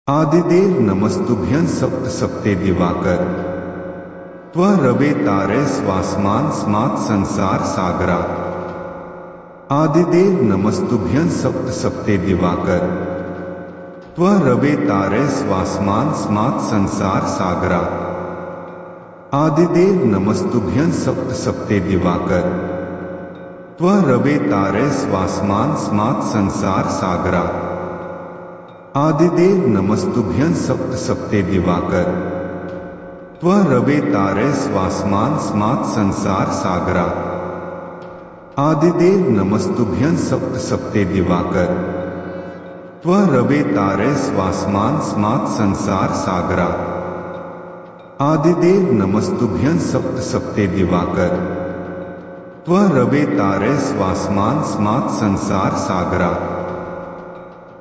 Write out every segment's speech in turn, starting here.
आदिदेव नमस्तुभ्यं सप्त सप्ते दिवाकर त्वरवे तारे स्वास्मान स्मात् संसार सागरा। आदिदेव नमस्तुभ्यं सप्त सप्ते दिवाकर त्वरवे तारे स्वास्मान स्मात् संसार सागरा। आदिदेव नमस्तुभ्यं सप्त सप्ते दिवाकर त्वरवे तारे स्वास्मान स्मात् संसार सागरा। आदिदेव नमस्तुभ्यं सप्त सप्ते दिवाकर त्वरवे तारे स्वास्मान स्मात् संसार सागरा। आदिदेव नमस्तुभ्यं सप्त सप्ते दिवाकर त्वरवे तारे स्वास्मान स्मात् संसार सागरा। आदिदेव नमस्तुभ्यं सप्त सप्ते दिवाकर त्वरवे तारे स्वास्मान स्मात् संसार सागरा।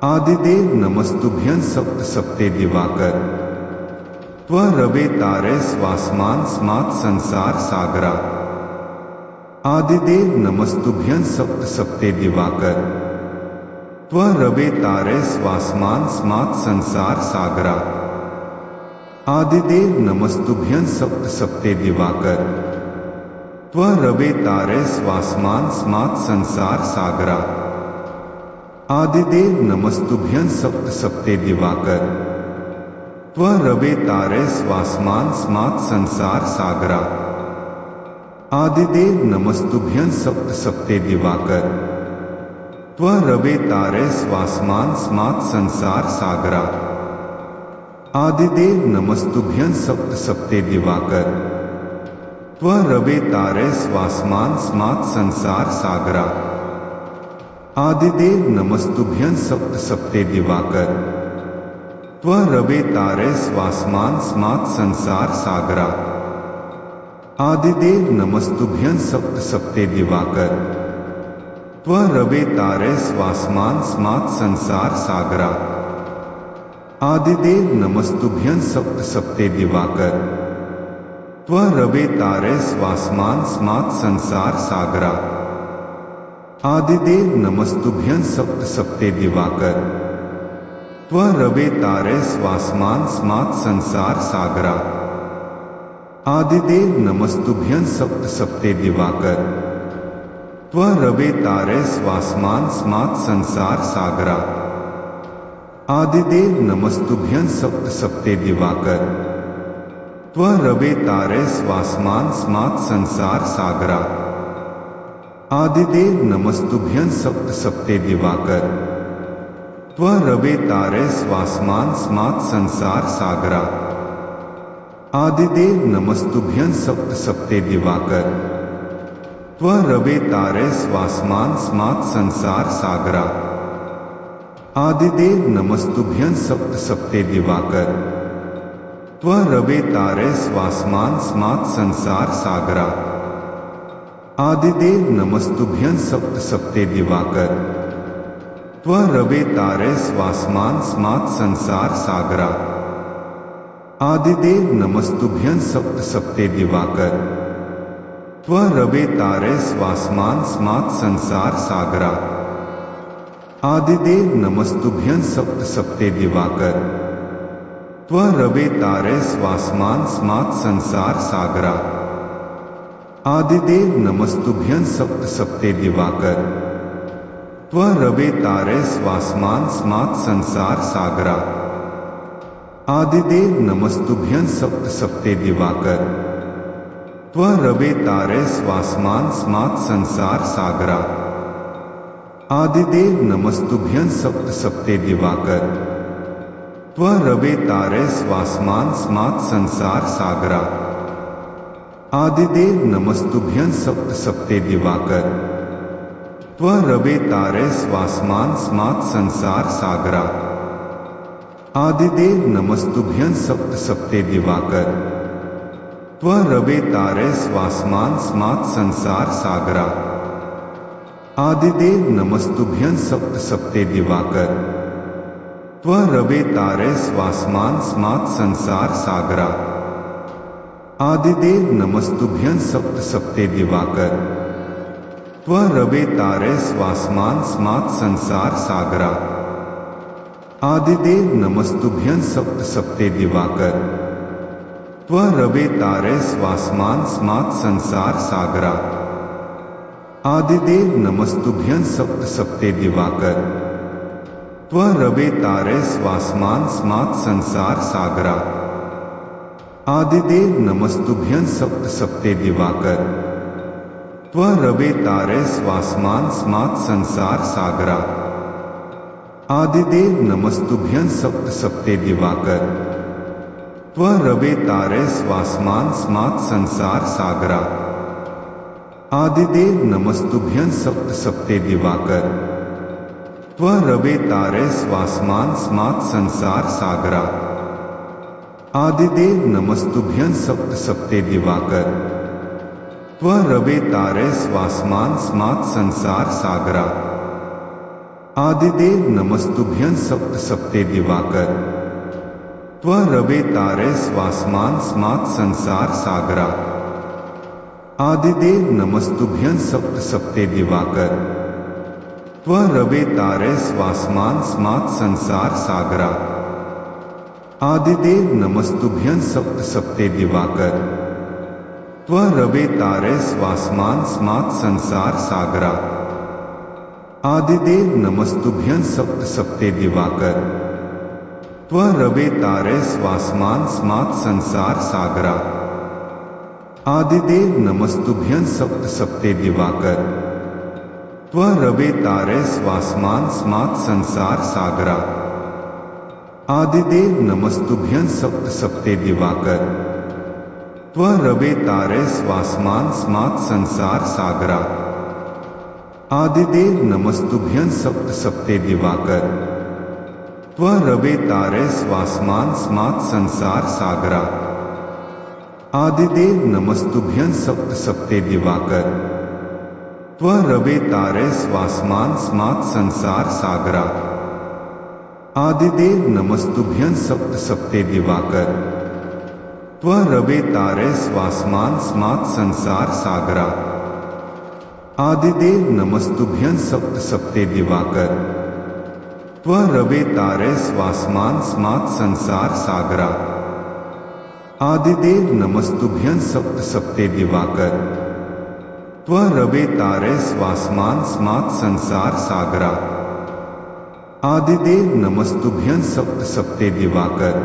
आदिदेव नमस्तुभ्यं सप्त सप्ते दिवाकर त्वरवे तारे स्वास्मान स्मात् संसार सागरा। आदिदेव नमस्तुभ्यं सप्त सप्ते दिवाकर त्वरवे तारे स्वास्मान स्मात् संसार सागरा। आदिदेव नमस्तुभ्यं सप्त सप्ते दिवाकर त्वरवे तारे स्वास्मान स्मात् संसार सागरा। आदिदेव नमस्तुभ्यं सप्त सप्ते दिवाकर त्वरवे तारे स्वास्मान स्मात् संसार सागरा। आदिदेव नमस्तुभ्यं सप्त सप्ते दिवाकर त्वरवे तारे स्वास्मान स्मात् संसार सागरा। आदिदेव नमस्तुभ्यं सप्त सप्ते दिवाकर त्वरवे तारे स्वास्मान स्मात् संसार सागरा। आदिदेव नमस्तुभ्यं सप्त सप्ते दिवाकर त्वरवे तारे स्वास्मान स्मात् संसार सागरा। आदिदेव नमस्तुभ्यं सप्त सप्ते दिवाकर त्वरवे तारे स्वास्मान स्मात् संसार सागरा। आदिदेव नमस्तुभ्यं सप्त सप्ते दिवाकर त्वरवे तारे स्वास्मान स्मात् संसार सागरा। आदिदेव नमस्तुभ्यं सप्त सप्ते दिवाकर त्वरवे तारे स्वास्मान स्मात् संसार सागरा। आदिदेव नमस्तुभ्यं सप्त सप्ते दिवाकर त्वरवे तारे स्वास्मान स्मात् संसार सागरा। आदिदेव नमस्तुभ्यं सप्त सप्ते दिवाकर त्वरवे तारे स्वास्मान स्मात् संसार सागरा। आदिदेव नमस्तुभ्यं सप्त सप्ते दिवाकर त्वरवे तारे स्वास्मान स्मात् संसार सागरा। आदिदेव नमस्तुभ्यं सप्त सप्ते दिवाकर त्वरवे तारे स्वास्मान स्मात् संसार सागरा। आदिदेव नमस्तुभ्यं सप्त सप्ते दिवाकर त्वरवे तारे स्वास्मान स्मात् संसार सागरा। आदिदेव नमस्तुभ्यं सप्त सप्ते दिवाकर त्वरवे तारे स्वास्मान स्मात् संसार सागरा। आदिदेव नमस्तुभ्यं सप्त सप्ते दिवाकर त्वरवे तारे स्वास्मान स्मात् संसार सागरा। आदिदेव नमस्तुभ्यं सप्त सप्ते दिवाकर त्वरवे तारे स्वास्मान स्मात् संसार सागरा। आदिदेव नमस्तुभ्यं सप्त सप्ते दिवाकर त्वरवे तारे स्वास्मान स्मात् संसार सागरा। आदिदेव नमस्तुभ्यं सप्त सप्ते दिवाकर त्वरवे तारे स्वास्मान स्मात् संसार सागरा। आदिदेव नमस्तुभ्यं सप्त सप्ते दिवाकर त्वरवे तारे स्वास्मान स्मात् संसार सागरा। आदिदेव नमस्तुभ्यं सप्त सप्ते दिवाकर त्वरवे तारे स्वास्मान स्मात् संसार सागरा। आदिदेव नमस्तुभ्यं सप्त सप्ते दिवाकर त्वरवे तारे स्वास्मान स्मात् संसार सागरा। आदिदेव नमस्तुभ्यं सप्त सप्ते दिवाकर त्वरवे तारे स्वास्मान स्मात् संसार सागरा। आदिदेव नमस्तुभ्यं सप्त सप्ते दिवाकर त्वरवे तारे स्वास्मान स्मात् संसार सागरा। आदिदेव नमस्तुभ्यं सप्त सप्ते दिवाकर त्वं रवे तारे स्वास्मान स्मात् संसार सागरा। आदिदेव नमस्तुभ्यं सप्त सप्ते दिवाकर त्वं रवे तारे स्वास्मान स्मात् संसार सागरा। आदिदेव नमस्तुभ्यं सप्त सप्ते दिवाकर त्वं रवे तारे स्वास्मान स्मात् संसार सागरा। आदिदेव नमस्तुभ्यं सप्त सप्ते दिवाकर त्वं रवे तारे स्वास्मान स्मात् संसार सागरा। आदिदेव नमस्तुभ्यं सप्त सप्ते दिवाकर त्वं रवे तारे स्वास्मान स्मात् संसार सागरा। आदिदेव नमस्तुभ्यं सप्त सप्ते दिवाकर त्वं रवे तारे स्वास्मान स्मात् संसार सागरा। आदिदेव नमस्तुभ्यं सप्त सप्ते दिवाकर त्वं रवे तारे स्वास्मान स्मात् संसार सागरा। आदिदेव नमस्तुभ्यं सप्त सप्ते दिवाकर त्वं रवे तारे स्वास्मान स्मात् संसार सागरा। आदिदेव नमस्तुभ्यं सप्त सप्ते दिवाकर त्वं रवे तारे स्वास्मान स्मात् संसार सागरा। आदिदेव नमस्तुभ्यं सप्त सप्ते दिवाकर त्वं रवे तारे स्वास्मान स्मात् संसार सागरा। आदिदेव नमस्तुभ्यं सप्त सप्ते दिवाकर त्वं रवे तारे स्वास्मान स्मात् संसार सागरा। आदिदेव नमस्तुभ्यं सप्त सप्ते दिवाकर त्वं रवे तारे स्वास्मान स्मात् संसार सागरा। आदिदेव नमस्तुभ्यं सप्त सप्ते दिवाकर त्वं रवे तारे स्वास्मान स्मात् संसार सागरा। आदिदेव नमस्तुभ्यं सप्त सप्ते दिवाकर त्वं रवे तारे स्वास्मान स्मात् संसार सागरा। आदिदेव नमस्तुभ्यं सप्त सप्ते दिवाकर त्वं रवे तारे स्वास्मान स्मात् संसार सागरा। आदिदेव नमस्तुभ्यं सप्त सप्ते दिवाकर त्वं रवे तारे स्वास्मान स्मात् संसार सागरा। आदिदेव नमस्तुभ्यं सप्त सप्ते दिवाकर त्वं रवे तारे स्वास्मान स्मात् संसार सागरा। आदिदेव नमस्तुभ्यं सप्त सप्ते दिवाकर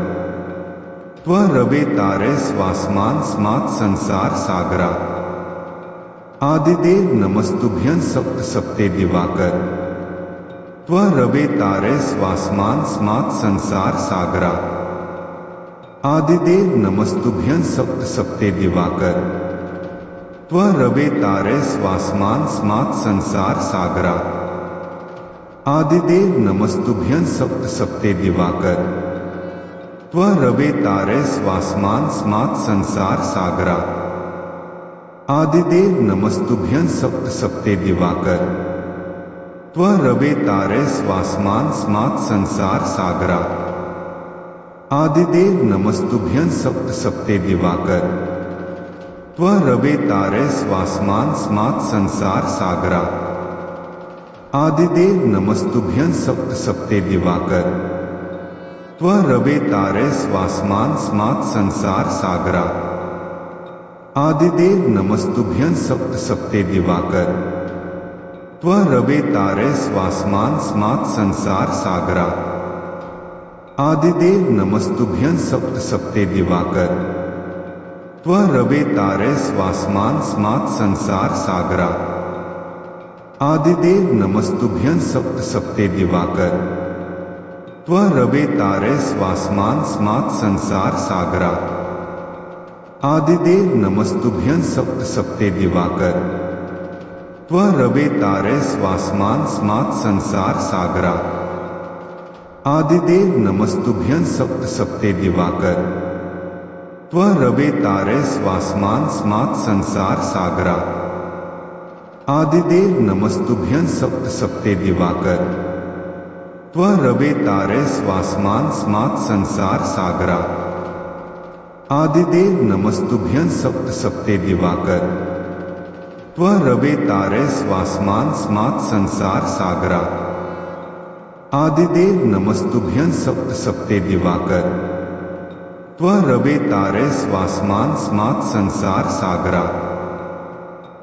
त्वं रवे तारे स्वास्मान स्मात् संसार सागरा। आदिदेव नमस्तुभ्यं सप्त सप्ते दिवाकर त्वं रवे तारे स्वास्मान स्मात् संसार सागरा। आदिदेव नमस्तुभ्यं सप्त सप्ते दिवाकर त्वं रवे तारे स्वास्मान स्मात् संसार सागरा। आदिदेव नमस्तुभ्यं सप्त सप्ते दिवाकर त्वं रवे तारे स्वास्मान स्मात् संसार सागरा। आदिदेव नमस्तुभ्यं सप्त सप्ते दिवाकर त्वं रवे तारे स्वास्मान स्मात् संसार सागरा। आदिदेव नमस्तुभ्यं सप्त सप्ते दिवाकर त्वं रवे तारे स्वास्मान स्मात् संसार सागरा। आदिदेव नमस्तुभ्यं सप्त सप्ते दिवाकर त्वं रवे तारे स्वास्मान स्मात् संसार सागरा। आदिदेव नमस्तुभ्यं सप्त सप्ते दिवाकर त्वं रवे तारे स्वास्मान स्मात् संसार सागरा। आदिदेव नमस्तुभ्यं सप्त सप्ते दिवाकर त्वं रवे तारे स्वास्मान स्मात् संसार सागरा। आदिदेव नमस्तुभ्यं सप्त सप्ते दिवाकर त्वं रवे तारे स्वास्मान स्मात् संसार सागरा। आदिदेव नमस्तुभ्यं सप्त सप्ते दिवाकर त्वं रवे तारे स्वास्मान स्मात् संसार सागरा। आदिदेव नमस्तुभ्यं सप्त सप्ते दिवाकर त्वं रवे तारे स्वास्मान स्मात् संसार सागरा। आदिदेव नमस्तुभ्यं सप्त सप्ते दिवाकर त्वं रवे तारे स्वास्मान स्मात् संसार सागरा। आदिदेव नमस्तुभ्यं सप्त सप्ते दिवाकर त्वं रवे तारे स्वास्मान स्मात् संसार सागरा। आदिदेव नमस्तुभ्यं सप्त सप्ते दिवाकर त्वं रवे तारे स्वास्मान् स्मात् संसार सागरा।